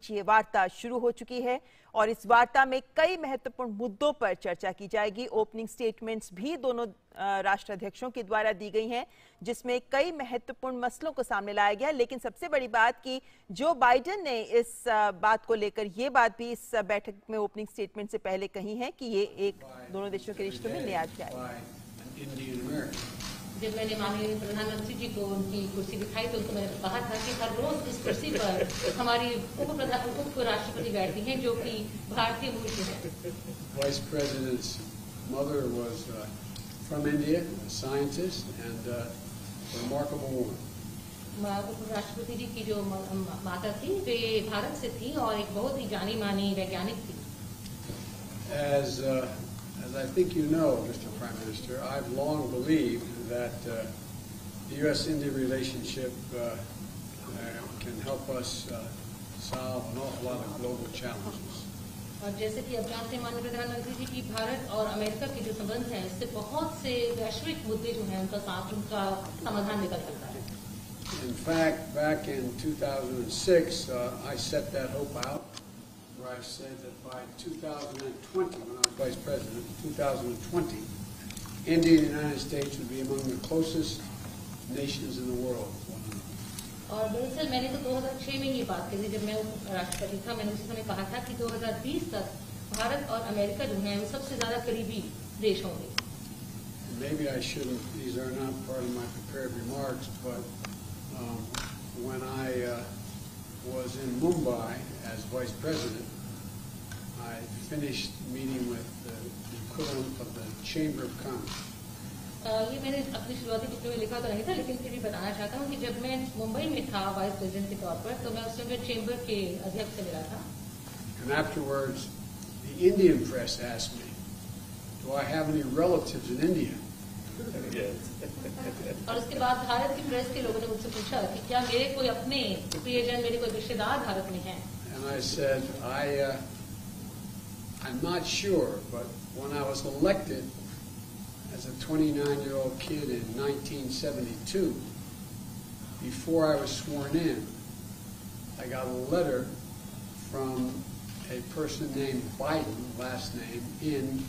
बीच ये वार्ता शुरू हो चुकी है और इस वार्ता में कई महत्वपूर्ण मुद्दों पर चर्चा की जाएगी। ओपनिंग स्टेटमेंट्स भी दोनों राष्ट्राध्यक्षों के द्वारा दी गई हैं, जिसमें कई महत्वपूर्ण मसलों को सामने लाया गया। लेकिन सबसे बड़ी बात कि जो बाइडेन ने इस बात को लेकर ये बात भी इस बैठक में ओपनिंग स्टेटमेंट से पहले कही है कि ये एक दोनों देशों के रिश्तों में नया अध्याय। जब मैंने माननीय प्रधानमंत्री जी को उनकी कुर्सी दिखाई तो उनको मैंने कहा था कि हर रोज इस कुर्सी पर हमारी उप राष्ट्रपति बैठती हैं जो कि भारतीय मूल के हैं। Vice President's mother was from India, a scientist and a remarkable woman. उप राष्ट्रपति जी की जो माता थी वे भारत से थी और एक बहुत ही जानी मानी वैज्ञानिक थी। As I think you know, Mr. Prime Minister, I've long believed that the U.S.-India relationship can help us solve an awful lot of global challenges. और जैसे कि अब जानते हैं माननीय प्रधानमंत्री जी की भारत और अमेरिका के जो संबंध हैं इससे बहुत से वैश्विक मुद्दे जो हैं उनका समाधान निकल सकता है। In fact, back in 2006, I set that hope out, where I said that by 2020, when I was Vice President, 2020, India and the United States would be among the closest nations in the world. और दरअसल मैंने तो 2006 में ये बात कही जब मैं राष्ट्रपति था। मैंने उस समय कहा था कि 2020 तक भारत और अमेरिका जो हैं वो सबसे ज्यादा करीबी देश होंगे। Maybe I shouldn't, these are not part of my prepared remarks, but when I was in Mumbai as Vice President, I finished meeting with the equivalent of the Chamber of Commerce. ये मैंने अपनी शुरुआती चिट्ठी में लिखा तो नहीं था, लेकिन फिर भी बताना चाहता हूँ कि जब मैं मुंबई में था वाइस प्रेसिडेंट के तौर पर तो मैं उस समय चेंबर के अध्यक्ष से मिला था। And afterwards, the Indian press asked me, "Do I have any relatives in India?" और उसके बाद भारत की प्रेस के लोगों ने मुझसे पूछा कि क्या मेरे कोई अपने प्रियजन, मेरे कोई रिश्तेदार भारत में हैं? And I said, I'm not sure, but when I was elected as a 29-year-old kid in 1972, before I was sworn in, I got a letter from a person named Biden, last name, in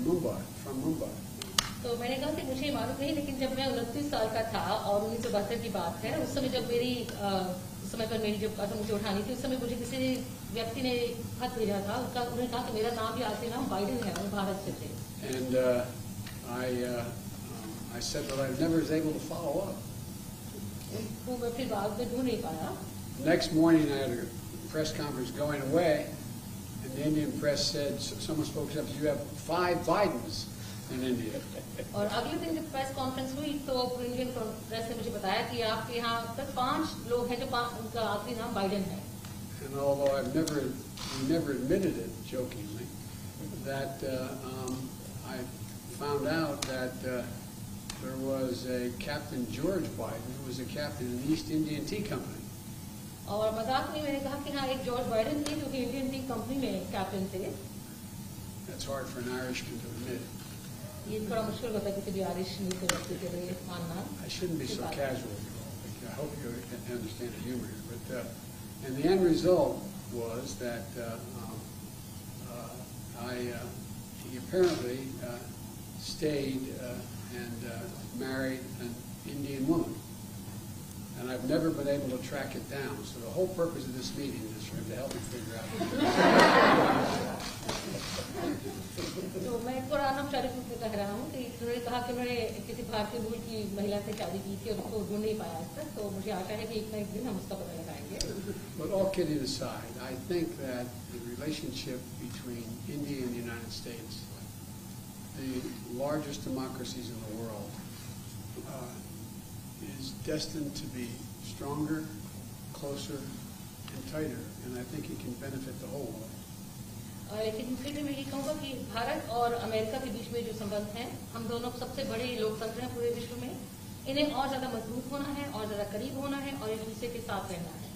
Mumbai, from Mumbai. तो मैंने कहा कि मुझे मालूम नहीं, लेकिन जब मैं 29 साल का था और 1972 की बात है, उस समय जब उस समय पर मेरी जब मुझे उठानी थी, उस समय मुझे किसी व्यक्ति ने खत भेजा था। उन्होंने कहा कि मेरा नाम भी आखिरी नाम बाइडेन है और भारत से थे। And I said that I never was able to follow up. वो मैं फिर बाद में ढूंढ नहीं पाया। Next morning I had a press conference going away, and the Indian press said, someone spoke up, you have 5 Bidens in India. और अगले दिन जब प्रेस कॉन्फ्रेंस हुई तो इंडियन प्रेस ने मुझे बताया कि आपके यहाँ तक 5 लोग हैं जो उनका आखिरी नाम बाइडेन है। And although we never admitted it jokingly, that I found out that there was a Captain George Biden who was a captain in the East Indian Tea Company. और मजाक में मैंने कहा कि हाँ एक जॉर्ज बाइडेन थे जो कि इंडियन टी कंपनी में कैप्टन थे। That's hard for an Irishman to admit. ये थोड़ा मुश्किल होता है किसी भी आयरिश व्यक्ति के लिए मानना। I shouldn't be so casual. I hope you understand the humor here. But and the end result was that he apparently stayed and married an Indian woman. And I've never been able to track it down. So the whole purpose of this meeting is for him to help me figure out. तो मैं थोड़ा अनौपचारिक रूप में कह रहा हूँ कि उन्होंने कहा कि उन्होंने किसी भारतीय मूल की महिला से शादी की थी और उसको ढूंढ नहीं पाया आज तक, तो मुझे आशा है कि एक ना एक दिन हम उसका पता लगाएंगे। But all kidding aside, I think that the relationship between India and the United States, the largest democracies in the world, is destined to be stronger, closer, and tighter, and I think it can benefit the whole world. लेकिन फिर भी मैं ये कहूँगा कि भारत और America के बीच में जो संबंध हैं, हम दोनों सबसे बड़े लोकतंत्र हैं पूरे विश्व में, इन्हें और ज्यादा मजबूत होना है और ज्यादा करीब होना है और एक दूसरे के साथ रहना है।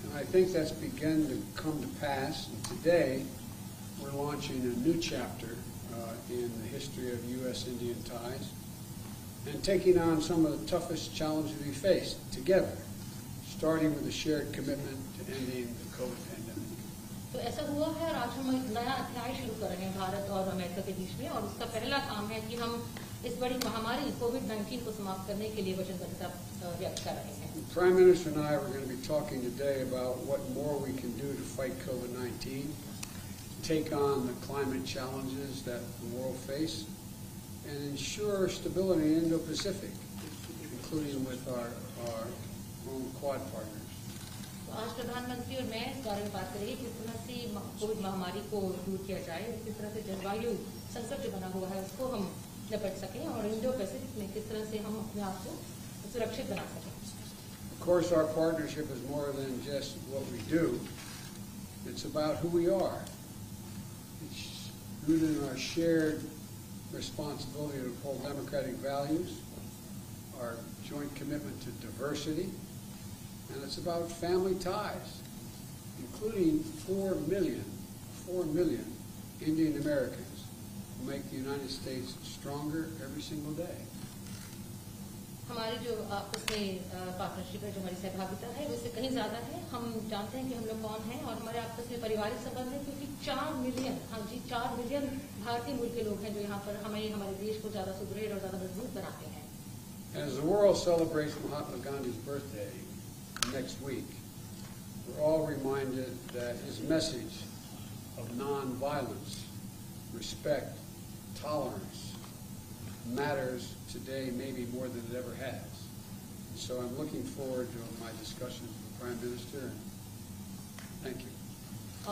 And I think that's begun to come to pass. And today, we're launching a new chapter in the history of U.S.-Indian ties, and taking on some of the toughest challenges we face together, starting with a shared commitment to ending the COVID pandemic. तो ऐसा हुआ है और आज हम एक नया अध्याय शुरू कर रहे हैं भारत और अमेरिका के बीच में, और उसका पहला काम है कि हम इस बड़ी महामारी कोविड-19 को समाप्त करने के लिए वचनबद्धता व्यक्त कर रहे हैं। The Prime Minister and I are going to be talking today about what more we can do to fight COVID-19, take on the climate challenges that the world face, and ensure stability in Indo-Pacific, including with our own Quad partners. तो आज प्रधानमंत्री और मैं इस बारे में बात करेंगे किस तरह से कोविड महामारी को दूर किया जाए, किस तरह से जलवायु संकट जो बना हुआ है उसको हम निपट सकें, और इंडो पैसिफिक में किस तरह से हम अपने आप को सुरक्षित बना सकें। Of course, our partnership is more than just what we do. It's about who we are. It's rooted in our shared responsibility to uphold democratic values, our joint commitment to diversity, and it's about family ties, including 4 million Indian Americans who make the United States stronger every single day. हमारी जो आपस में partnership है, जो हमारी सहभागिता है, वो इससे कहीं ज्यादा है। हम जानते हैं कि हम लोग कौन हैं, और हमारे आपस में पारिवारिक संबंध है, क्योंकि 4 मिलियन, हाँ जी 4 मिलियन भारतीय मूल के लोग हैं जो यहाँ पर हमें हमारे देश को ज्यादा सुदृढ़ और ज्यादा मजबूत बनाते हैं। As the world celebrates Mahatma Gandhi's birthday next week, we're all reminded that his message of non-violence, respect, tolerance matters today maybe more than it ever has. And so I'm looking forward to my discussions with the Prime Minister, and thank you.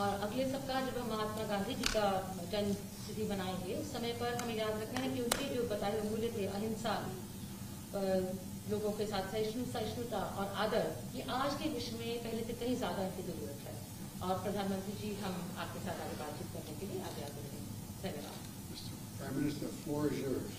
और अगले सप्ताह जब हम महात्मा गांधी जी का जन्म तिथि बनाएंगे, उस समय पर हमें याद रखना है कि उनके जो बताए हुए मूल्य थे, अहिंसा, लोगों के साथ सहिष्णुता और आदर, ये आज के विश्व में पहले से कहीं ज्यादा इनकी जरूरत है। और प्रधानमंत्री जी, हम आपके साथ आगे बातचीत करने के लिए आगे आते हैं। धन्यवाद। Prime Minister, the floor is yours.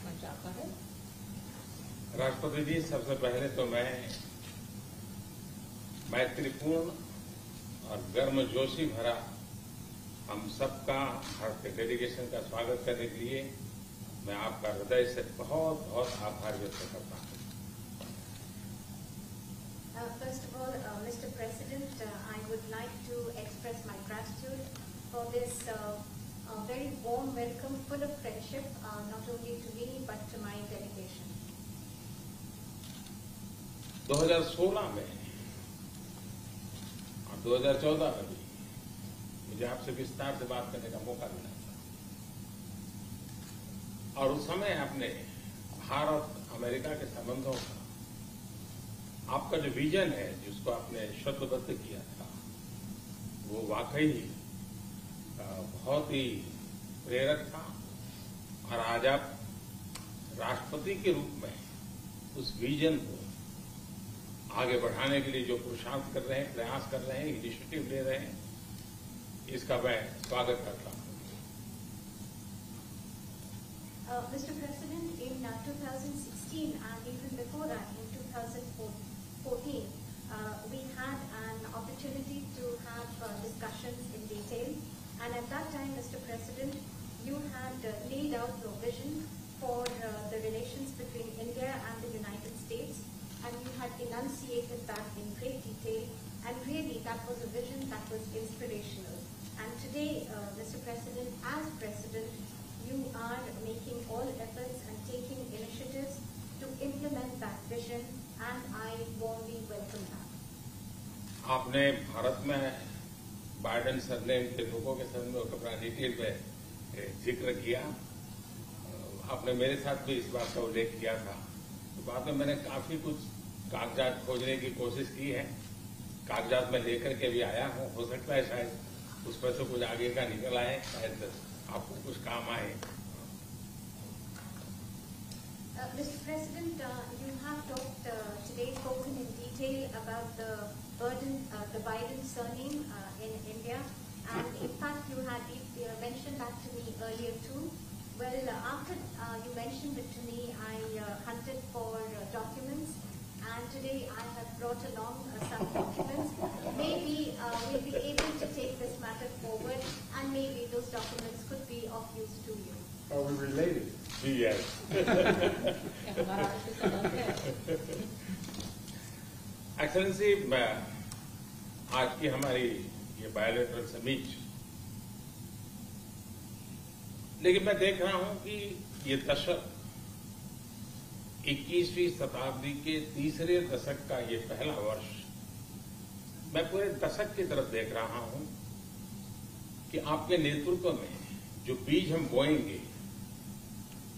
मंच आपका है। राष्ट्रपति जी, सबसे पहले तो मैं मैत्रीपूर्ण और गर्मजोशी भरा हम सबका भारत डेलीगेशन का स्वागत करने के लिए मैं आपका हृदय से बहुत बहुत आभार व्यक्त करता हूँ। First of all, Mr. President, I would like to express my gratitude for this very warm welcome, full of friendship, not only to me but to my delegation. 2016 में और 2014 में भी मुझे आपसे विस्तार से बात करने का मौका मिला था, और उस समय आपने भारत अमेरिका के संबंधों का आपका जो विजन है, जिसको आपने शब्दबद्ध किया था, वो वाकई बहुत ही प्रेरक था। और आज आप राष्ट्रपति के रूप में उस विजन को आगे बढ़ाने के लिए जो पुरुषार्थ कर रहे हैं, प्रयास कर रहे हैं, इनिशिएटिव ले रहे हैं, इसका मैं स्वागत करता हूं। Mr. President, in 2016 and even before that, in 2014, we had an opportunity to have discussions in detail. And at that time, Mr. President, you had laid out your vision for the relations between India and the United States, and you had enunciated that in great detail, and really that was a vision that was inspirational. And today, Mr. President, as President, you are making all efforts and taking initiatives to implement that vision, and I warmly welcome that. आपने भारत में Biden surname के लोगों के संबंध में अपना detail में जिक्र किया। आपने मेरे साथ भी इस बात का उल्लेख किया था। तो बाद में मैंने काफी कुछ कागजात खोजने की कोशिश की है, कागजात में लेकर के भी आया हूँ। हो सकता है शायद उसमें से कुछ आगे का निकल आए, शायद आपको कुछ काम आए। Mr. President, you have talked today, spoken in detail about the Biden surname in India, and in fact you had mentioned that to me earlier too. Well, after you mentioned it to me, I hunted for documents, and today I have brought along some documents. Maybe we'll be able to take this matter forward, and maybe those documents could be of use to you. Are we related? Yes. Actually, निश्चित मैं आज की हमारी ये bilateral summit, लेकिन मैं देख रहा हूं कि ये दशक 21वीं शताब्दी के तीसरे दशक का ये पहला वर्ष, मैं पूरे दशक की तरफ देख रहा हूं कि आपके नेतृत्व में जो बीज हम बोएंगे,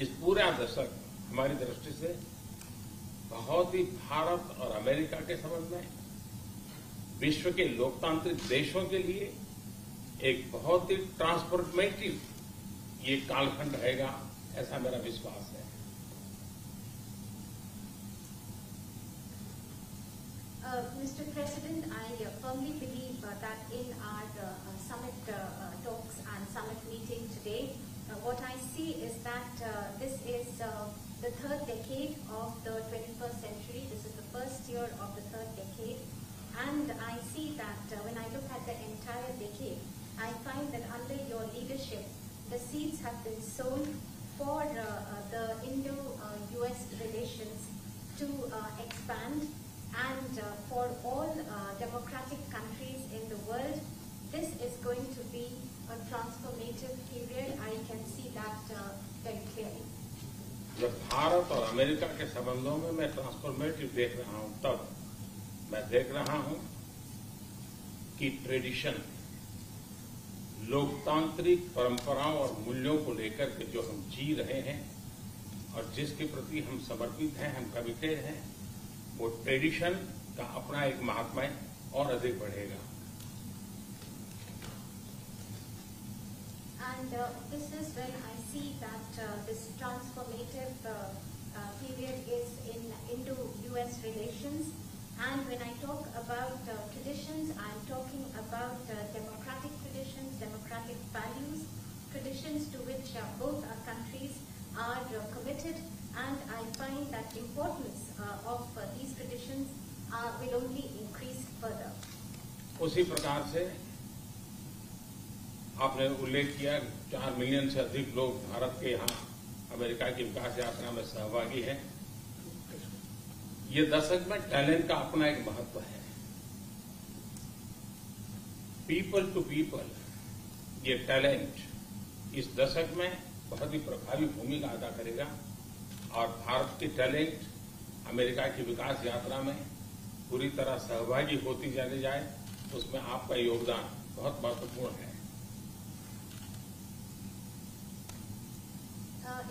इस पूरा दशक हमारी दृष्टि से बहुत ही भारत और अमेरिका के संबंध में, विश्व के लोकतांत्रिक देशों के लिए एक बहुत ही ट्रांसफॉर्मेटिव ये कालखंड रहेगा, ऐसा मेरा विश्वास है। Mr. President, I firmly believe that in our summit talks and summit meeting today, what I see is that this is the third decade of the 21st century. This is the first year of the third decade. And I see that when I look at the entire decade, I find that under your leadership, the seeds have been sown for the Indo-US relations to expand. And for all democratic countries in the world, this is going to be a transformative period. I can see that very clearly. जब भारत और America के संबंधों में मैं transformative देख रहा हूं, तब मैं देख रहा हूं कि ट्रेडिशन, लोकतांत्रिक परंपराओं और मूल्यों को लेकर के जो हम जी रहे हैं और जिसके प्रति हम समर्पित हैं, हम कमिटेड हैं, वो ट्रेडिशन का अपना एक महात्म्य और अधिक बढ़ेगा। And this is when I see that this transformative period is in Indo-US relations. And when I talk about traditions, I am talking about democratic traditions, democratic values, traditions to which both our countries are committed. And I find that importance of these traditions will only increase further. उसी प्रकार से आपने उल्लेख किया 4 million से अधिक लोग भारत के यहाँ अमेरिका की विकास यात्रा में सहभागी हैं। ये दशक में टैलेंट का अपना एक महत्व है। पीपल टू पीपल, ये टैलेंट इस दशक में बहुत ही प्रभावी भूमिका अदा करेगा और भारत की टैलेंट अमेरिका की विकास यात्रा में पूरी तरह सहभागी होती चली जाए, उसमें आपका योगदान बहुत महत्वपूर्ण है।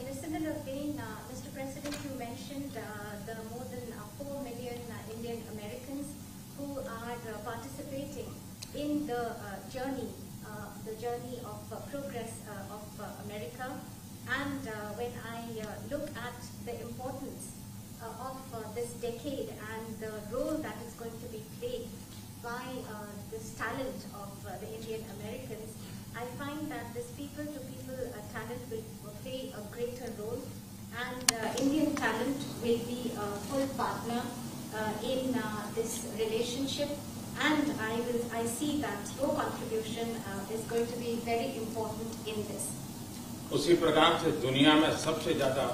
In a similar vein, Mr. President, you mentioned the more than 4 million Indian Americans who are participating in the journey of progress of America. And when I look at the importance of this decade and the role that is going to be played by this talent of the Indian Americans, I find that this people-to-people talent will play a greater role, and Indian talent will be a full partner in this relationship. And I see that your contribution is going to be very important in this. उसी प्रकार से दुनिया में सबसे ज्यादा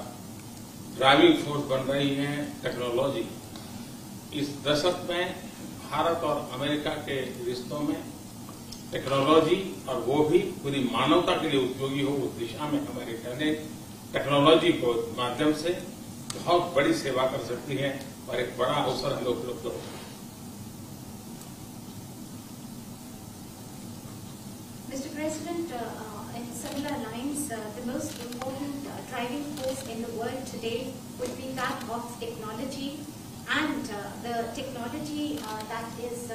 driving force बन रही है टेक्नोलॉजी। इस दशक में भारत और अमेरिका के रिश्तों में टेक्नोलॉजी, और वो भी पूरी मानवता के लिए उपयोगी हो, उस दिशा में हमारी टैलेंट टेक्नोलॉजी को माध्यम से बहुत बड़ी सेवा कर सकती है और एक बड़ा अवसर हमें उपलब्ध होगा। Mr. President, in similar lines, the most important driving force in the world today would be that of technology, and the technology that is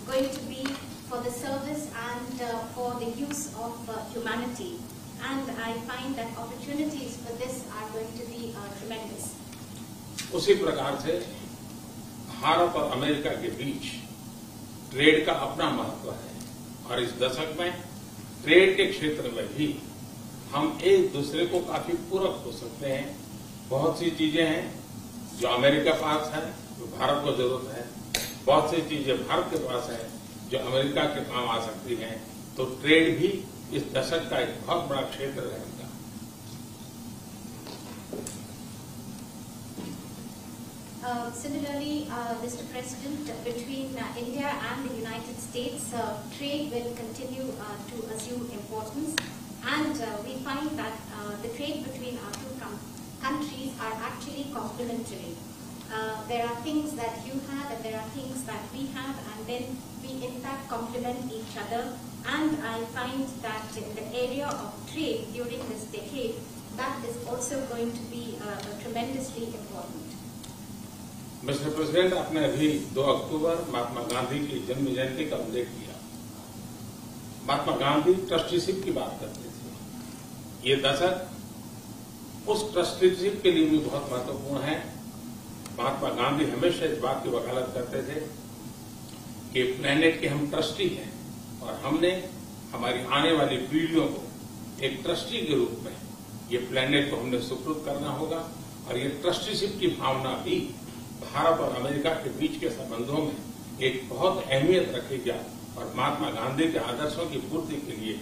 going to be for the service and for the use of humanity. And I find that opportunities for this are going to be tremendous. उसी प्रकार से भारत और America के बीच trade का अपना महत्व है और इस दशक में ट्रेड के क्षेत्र में भी हम एक दूसरे को काफी पूरक हो सकते हैं। बहुत सी चीजें हैं जो अमेरिका के पास है, जो भारत को जरूरत है, बहुत सी चीजें भारत के पास है जो अमेरिका के काम आ सकती हैं। तो ट्रेड भी इस दशक का एक बहुत बड़ा क्षेत्र रहेगा। Similarly, Mr. President, between India and the United States, trade will continue to assume importance, and we find that the trade between our two countries are actually complementary. There are things that you have and there are things that we have, and then we in fact complement each other. And I find that in the area of trade during this decade, that is also going to be tremendously important. Mister president, आपने अभी 2 अक्टूबर महात्मा गांधी की जन्म जयंती का उल्लेख किया। Mahatma Gandhi trusteeship की बात करते थे। ये दशक उस ट्रस्टीशिप के लिए भी बहुत महत्वपूर्ण है। महात्मा गांधी हमेशा इस बात की वकालत करते थे कि प्लेनेट के हम ट्रस्टी हैं और हमने हमारी आने वाली पीढ़ियों को एक ट्रस्टी के रूप में ये प्लेनेट को हमने सुपुर्द करना होगा, और ये ट्रस्टीशिप की भावना भी भारत और अमेरिका के बीच के संबंधों में एक बहुत अहमियत रखेगा। और महात्मा गांधी के आदर्शों की पूर्ति के लिए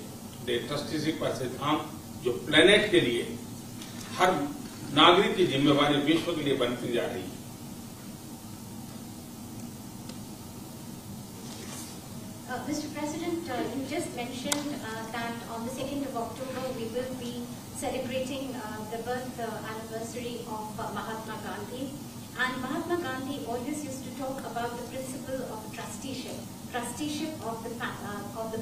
ट्रस्टीशिप का सिद्धांत जो प्लेनेट के लिए हर नागरिक की जिम्मेवारी विश्व के लिए बनती जा रही है। Mr. President, you just mentioned that on the 2nd of October we will be celebrating the birth anniversary of Mahatma Gandhi. And Mahatma Gandhi always used to talk about the principle of trusteeship of the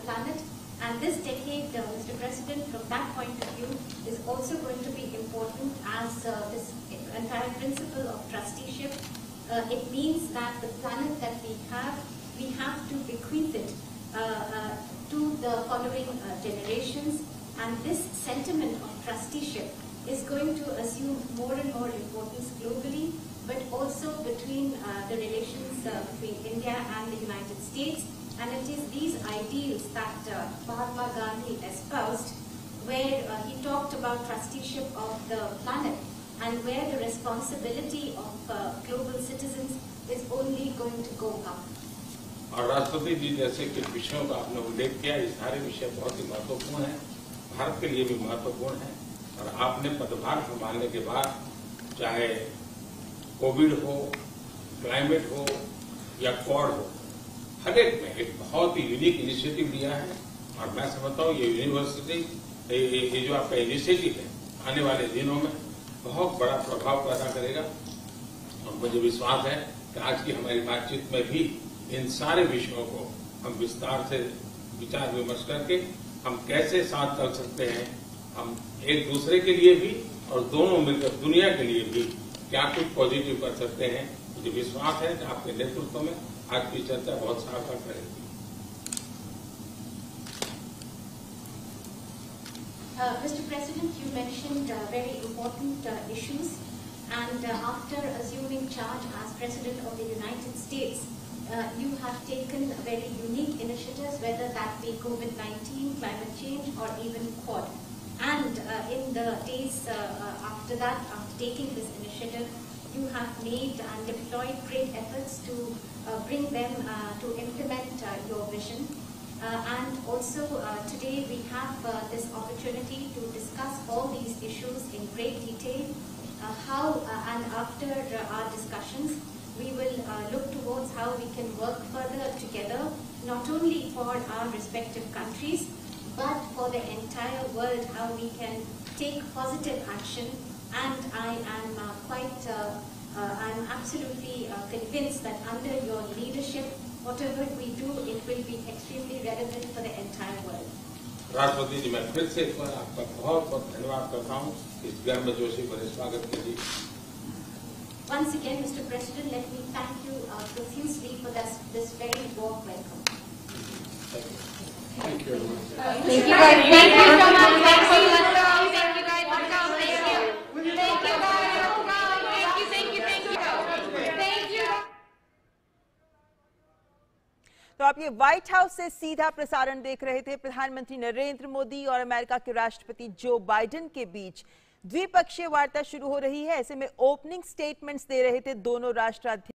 planet. And this decade, Mr. President, from that point of view, is also going to be important as this entire principle of trusteeship. It means that the planet that we have to bequeath it to the following generations. And this sentiment of trusteeship is going to assume more and more importance globally, but also between the relations between India and the United States. And it is these ideals that Mahatma Gandhi espoused, where he talked about trusteeship of the planet, and where the responsibility of global citizens is only going to go up. और राष्ट्रपति जी जैसे कि विषयों का आपने उल्लेख किया, ये सारे विषय बहुत ही महत्वपूर्ण हैं, भारत के लिए भी महत्वपूर्ण है। और आपने पदभार संभालने के बाद चाहे कोविड हो, क्लाइमेट हो या क्वाड हो, हर एक में एक बहुत ही यूनिक इनिशिएटिव लिया है। और मैं समझता हूँ ये यूनिवर्सिटी, ये जो आपका इनिशिएटिव है, आने वाले दिनों में बहुत बड़ा प्रभाव पैदा करेगा। और मुझे विश्वास है कि आज की हमारी बातचीत में भी इन सारे विषयों को हम विस्तार से विचार विमर्श करके हम कैसे साथ चल सकते हैं, हम एक दूसरे के लिए भी और दोनों मिलकर दुनिया के लिए भी क्या कुछ पॉजिटिव कर सकते हैं। मुझे विश्वास है कि आपके नेतृत्व में आज की चर्चा बहुत सार्थक रहेगी। Mr. President, you mentioned very important issues, and after assuming charge as President of the United States, you have taken very unique initiatives, whether that be COVID-19, climate change, or even Quad. And in the days after that, after taking this initiative, you have made and deployed great efforts to bring them to implement your vision. And also today we have this opportunity to discuss all these issues in great detail. And after our discussions, we will look towards how we can work further together, not only for our respective countries, but for the entire world, how we can take positive action. And I am I'm absolutely convinced that under your leadership, whatever we do, it will be extremely relevant for the entire world. राष्ट्रपति जी, मैं फिर से एक बार आपका बहुत बहुत धन्यवाद करता हूँ इस गर्मजोशी भरे स्वागत के लिए। Once again, Mr. President, let me thank you profusely for this very warm welcome. Thank you, everyone. Thank you guys. Thank you so much. Thank you guys. Thank you guys. Thank you. Thank you guys. Thank you. तो आप ये white house से सीधा प्रसारण देख रहे थे। प्रधानमंत्री नरेंद्र मोदी और अमेरिका के राष्ट्रपति जो बाइडेन के बीच द्विपक्षीय वार्ता शुरू हो रही है। ऐसे में ओपनिंग स्टेटमेंट्स दे रहे थे दोनों राष्ट्राध्यक्ष।